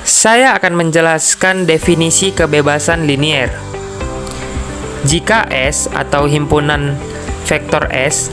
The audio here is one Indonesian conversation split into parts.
Saya akan menjelaskan definisi kebebasan linier. Jika S atau himpunan vektor S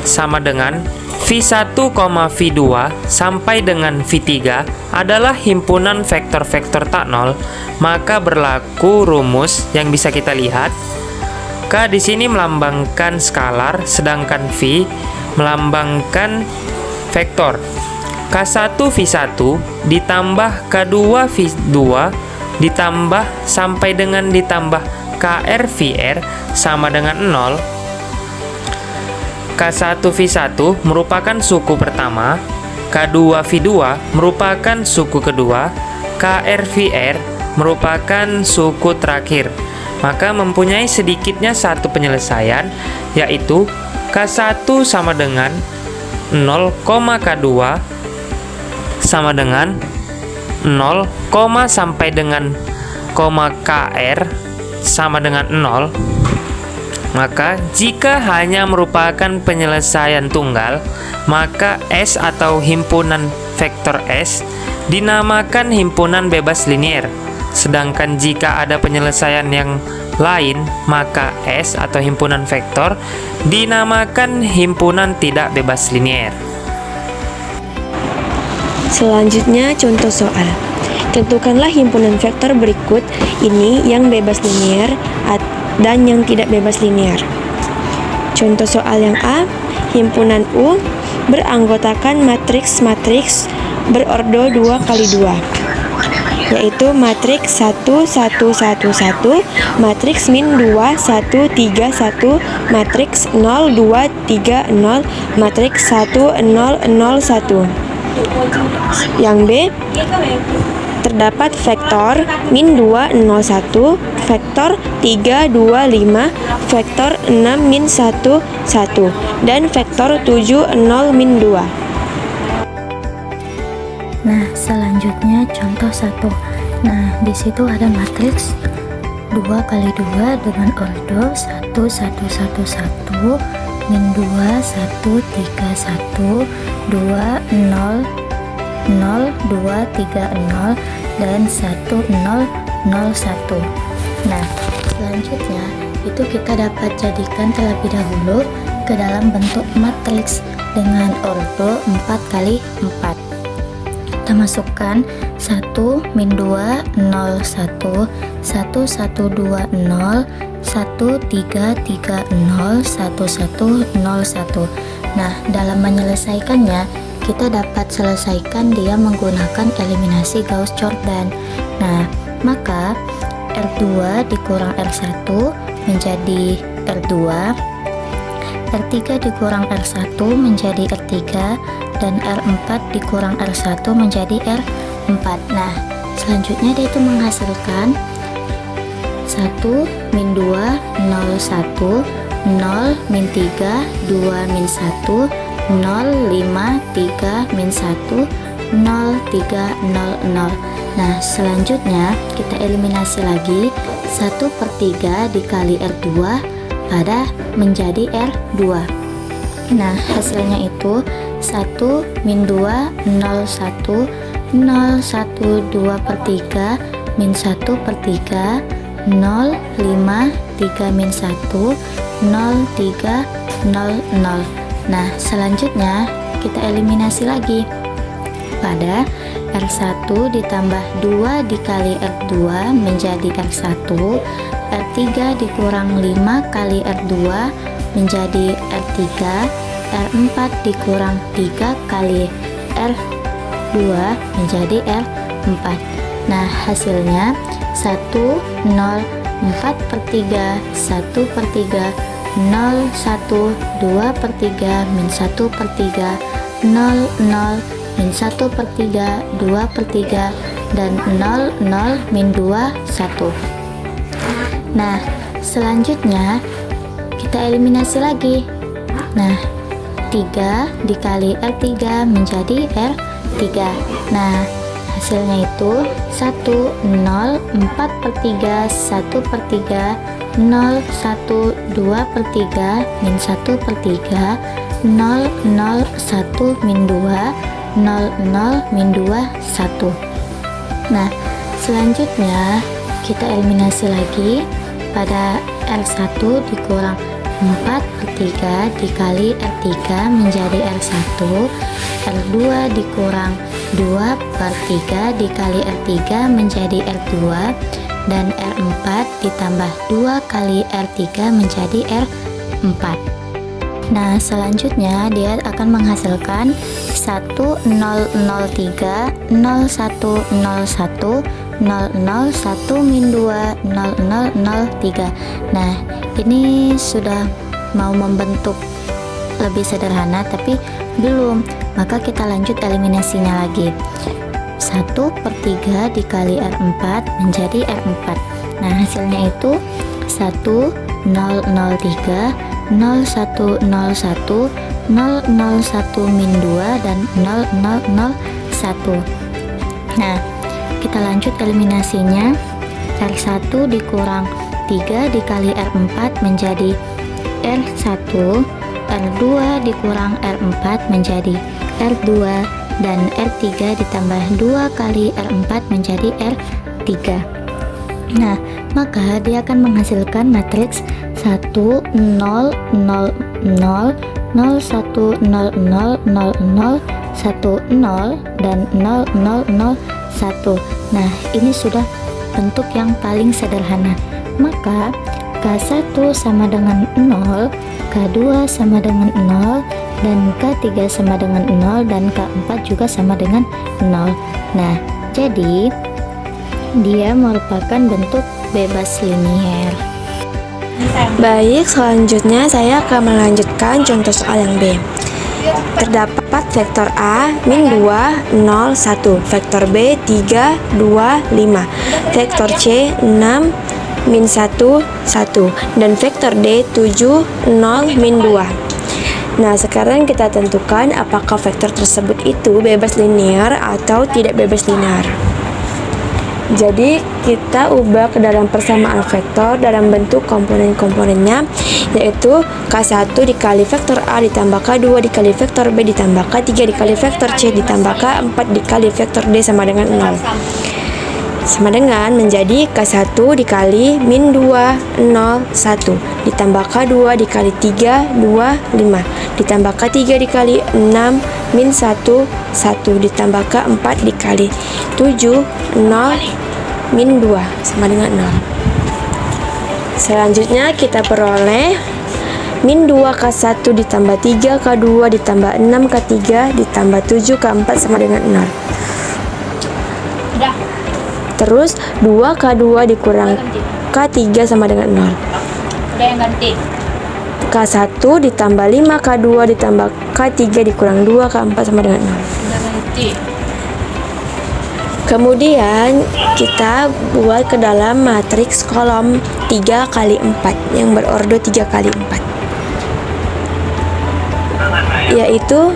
sama dengan V1, V2 sampai dengan V3 adalah himpunan vektor-vektor tak nol, maka berlaku rumus yang bisa kita lihat. K di sini melambangkan skalar, sedangkan V melambangkan vektor. K1 V1 ditambah K2 V2 ditambah sampai dengan ditambah KR VR sama dengan 0. K1 V1 merupakan suku pertama, K2 V2 merupakan suku kedua, KR VR merupakan suku terakhir. Maka mempunyai sedikitnya satu penyelesaian, yaitu K1 sama dengan 0, K2 sama dengan 0, sampai dengan KR sama dengan 0. Maka jika hanya merupakan penyelesaian tunggal, maka S atau himpunan vektor S dinamakan himpunan bebas linier. Sedangkan jika ada penyelesaian yang lain, maka S atau himpunan vektor dinamakan himpunan tidak bebas linier. Selanjutnya contoh soal. Tentukanlah himpunan vektor berikut ini yang bebas linier dan yang tidak bebas linier. Contoh soal yang A, himpunan U beranggotakan matriks-matriks berordo 2x2, yaitu matriks 1 1 1 1, matriks min 2 1 3 1, matriks 0 2 3 0, matriks 1 0 0 1. Yang B, terdapat vektor min 2 0 1, vektor 3 2 5, vektor 6 min 1 1, dan vektor 7 0 min 2. Nah, selanjutnya contoh 1. Nah, di situ ada matriks 2 kali 2 dengan ordo 1 1 1 1, min 2 1 3 1, 2 0 0 2 3 0, dan 1 0 0 1. Nah, selanjutnya itu kita dapat jadikan terlebih dahulu ke dalam bentuk matriks dengan ordo 4 kali 4. Kita masukkan 1 min 2 0 1, 1 1 2 0, 1 3 3 0, 1 1 0 1. Nah, dalam menyelesaikannya kita dapat selesaikan dia menggunakan eliminasi Gauss-Jordan. Nah, maka R2 dikurang R1 menjadi R2, R3 dikurang R1 menjadi R3, dan R4 dikurang R1 menjadi R4. Nah, selanjutnya dia itu menghasilkan 1 min 2 0 1, 0 min 3 2 min 1, 0 5 3 min 1, 0 3 0 0. Nah, selanjutnya kita eliminasi lagi 1/3 dikali R2 pada menjadi R2. Nah, hasilnya itu 1 min 2 0 1, 0 1 2/3 min 1/3, 0 5 3 min 1, 0 3 0 0. Nah, selanjutnya kita eliminasi lagi pada R1 ditambah 2 dikali R2 menjadi R1, R3 dikurang 5 kali R2 menjadi R3, R4 dikurang 3 kali R2 menjadi R4. Nah, hasilnya 1 0 4/3 1/3, 0 1 2/3 min 1/3, 0 0 min 1/3 2/3, dan 0 0 min 2 1. Nah, selanjutnya kita eliminasi lagi. Nah, 3 dikali R3 menjadi R3. Nah, hasilnya itu 1 0 4/3 1/3, 0 1 2/3 min 1/3, 0 0 1 min 2, 0 0 min 2 1. Nah, selanjutnya kita eliminasi lagi. Pada R1 dikurang 4/3 dikali R3 menjadi R1, R2 dikurang 2/3 dikali R3 menjadi R2, dan R4 ditambah 2 kali R3 menjadi R4. Nah, selanjutnya dia akan menghasilkan 1003, 0101, 001 min 2, 0003. Nah, ini sudah mau membentuk lebih sederhana, tapi belum. Maka kita lanjut eliminasinya lagi. 1/3 dikali R4 menjadi R4. Nah, hasilnya itu 1003, 0101, 001 min 2, dan 0001. Nah, kita lanjut eliminasinya. R1 dikurang 3 dikali R4 menjadi R1, R2 dikurang R4 menjadi R2, dan R3 ditambah 2 kali R4 menjadi R3. Nah, maka dia akan menghasilkan matriks 1 0 0 0 0 1 0 0 0 0 1 0 dan 0 0 0 1. Nah, ini sudah bentuk yang paling sederhana. Maka K1 sama dengan 0, K2 sama dengan 0, dan K3 sama dengan 0, dan K4 juga sama dengan 0. Nah, jadi dia merupakan bentuk bebas linier. Baik, selanjutnya saya akan melanjutkan contoh soal yang B. Terdapat vektor A min 2, 0, 1, vektor B 3, 2, 5, vektor C 6, min 1, 1, dan vektor D 7, 0, min 2. Nah, sekarang kita tentukan apakah vektor tersebut itu bebas linear atau tidak bebas linear. Jadi kita ubah ke dalam persamaan vektor dalam bentuk komponen-komponennya, yaitu K1 dikali vektor A ditambah K2 dikali vektor B ditambah K3 dikali vektor C ditambah K4 dikali vektor D sama dengan 0. Sama dengan menjadi K1 dikali min 2, 0, 1 ditambah K2 dikali 3, 2, 5 ditambah K3 dikali 6, min 1, 1 ditambah K4 dikali 7, 0, min 2 sama dengan 0. Selanjutnya kita peroleh min 2 K1 ditambah 3 K2 ditambah 6 K3 ditambah 7 K4 sama dengan 0. Terus 2 K2 dikurang K3 sama dengan 0. K1 ditambah 5 K2 ditambah K3 dikurang 2 K4 sama dengan 0. Kemudian kita buat ke dalam matriks kolom 3 kali 4 yang berordo 3 kali 4, yaitu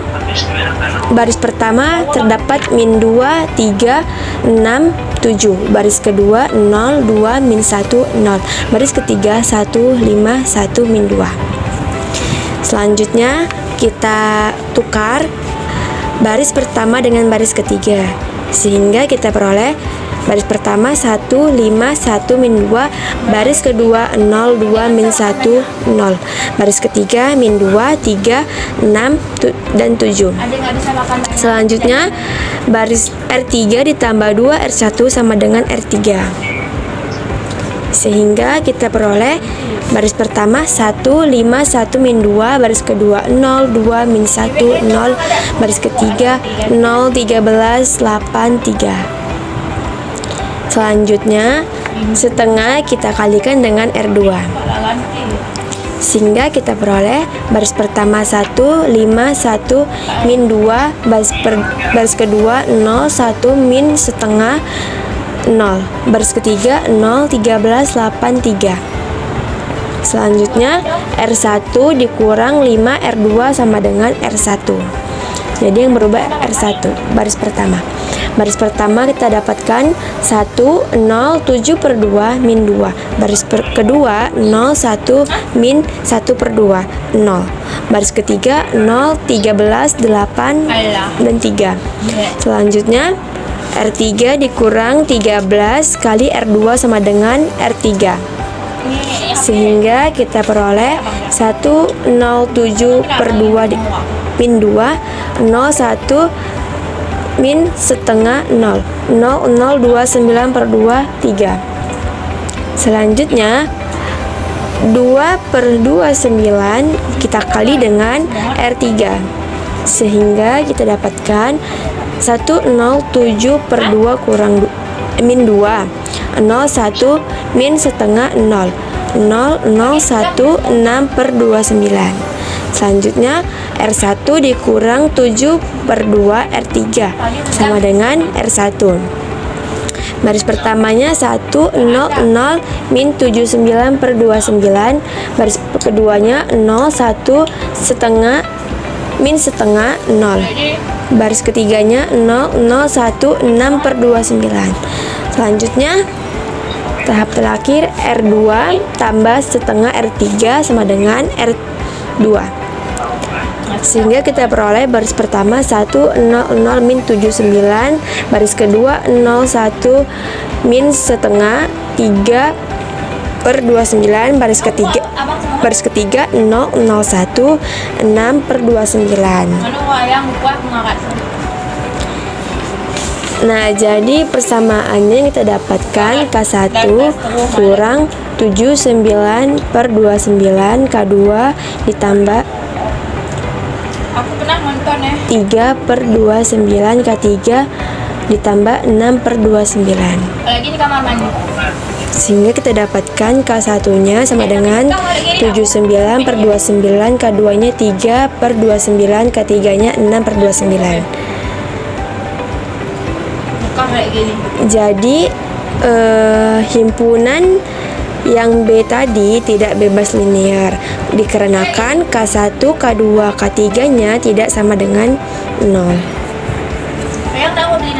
baris pertama terdapat min 2, 3, 6, 7, baris kedua 0, 2, min 1, 0, baris ketiga 1, 5, 1, min 2. Selanjutnya kita tukar baris pertama dengan baris ketiga, sehingga kita peroleh baris pertama 1, 5, 1, min 2, baris kedua 0, 2, min 1, 0, baris ketiga min 2, 3, 6, dan 7. Selanjutnya baris R3 ditambah 2 R1 sama dengan R3, sehingga kita peroleh baris pertama 1, 5, 1, min 2, baris kedua 0, 2, min 1, 0, baris ketiga 0, 13, 8, 3. Selanjutnya setengah kita kalikan dengan R2, sehingga kita peroleh baris pertama 1, 5, 1, min 2, baris kedua 0, 1, min setengah 0, baris ketiga 0, 13, 8, 3. Selanjutnya R1 dikurang 5 R2 sama dengan R1. Jadi yang berubah R1 baris pertama. Baris pertama kita dapatkan 1, 0, 7/2 min 2. Baris kedua 0, 1, min 1/2, 0. Baris ketiga 0, 13, 8, dan 3. Selanjutnya R3 dikurang 13 kali R2 sama dengan R3. Sehingga kita peroleh 107 per 2 min 2, 01 min setengah 0, 0029 per 2, 3. Selanjutnya 2 per 29 kita kali dengan R3, sehingga kita dapatkan 107 per 2 kurang min 2, 01 min setengah 0, 0016 per 29. Selanjutnya R1 dikurang 7 per 2 R3 sama dengan R1. Baris pertamanya 100 min 79 per 29. Baris keduanya 01 setengah min setengah 0. Baris ketiganya 0016 per 29. Selanjutnya tahap terakhir R2 tambah setengah R3 sama dengan R2. Sehingga kita peroleh baris pertama 100 min 79, baris kedua 01 min setengah 3 per 29, baris ketiga 001 6 per 29. Nah, jadi persamaannya kita dapatkan K1 kurang 79 per 29 K2 ditambah 3 per 29 K3 ditambah 6 per 29. Lagi di kamar mandi. Sehingga kita dapatkan K1 nya sama dengan 79 per 29, K2 nya 3 per 29, K3 nya 6 per 29. Bukan kayak gini. Jadi himpunan yang B tadi tidak bebas linear dikarenakan K1, K2, K3 nya tidak sama dengan 0. Sayang tahu beli